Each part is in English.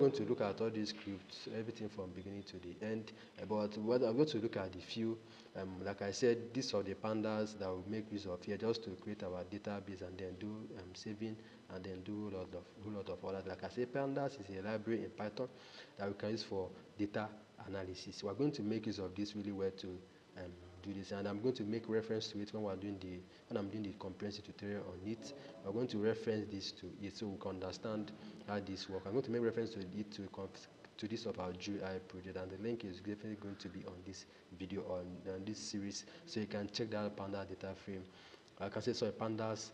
going to look at all these scripts, everything from beginning to the end. But what I'm going to look at the few, like I said, these are the pandas that we make use of here just to create our database and then do saving and then do a whole lot of other. Like I said, pandas is a library in Python that we can use for data analysis. We're going to make use of this really well to do this, and I'm going to make reference to it when I'm doing the comprehensive tutorial on it. We're going to reference this to it so we can understand how this works. I'm going to make reference to it to this of our GUI project, and the link is definitely going to be on this video on this series, so you can check that panda data frame. I can say so pandas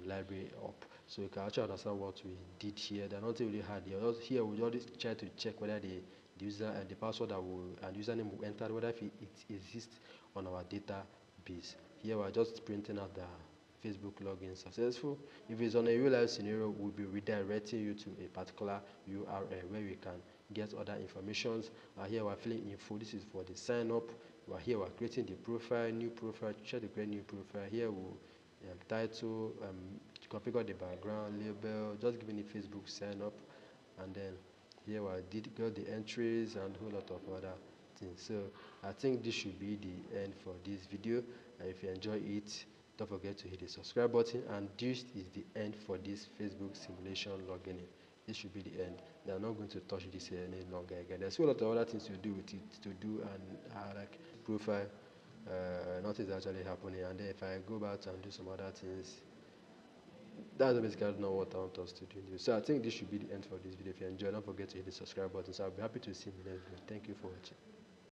library up, so you can actually understand what we did here. They're not really hard here. Here we just try to check whether the user and the password that and username we entered, whether it exists on our database. Here we're just printing out the Facebook login successful. If it's on a real life scenario, we'll be redirecting you to a particular URL where we can get other informations. Here we're filling info. This is for the sign up. We're creating the profile, new profile. Try to create new profile. Here we'll title, configure the background, label, just giving it Facebook sign up, and then here we got the entries and a whole lot of other things. So I think this should be the end for this video. If you enjoy it, don't forget to hit the subscribe button, and this is the end for this Facebook simulation login. This should be the end. They're not going to touch this any longer again. There's a lot of other things to do with it, and like profile, nothing is actually happening. And then if I go back and do some other things, that's basically not what I want us to do. So I think this should be the end for this video. If you enjoyed, don't forget to hit the subscribe button. So I'll be happy to see you in the next video. Thank you for watching.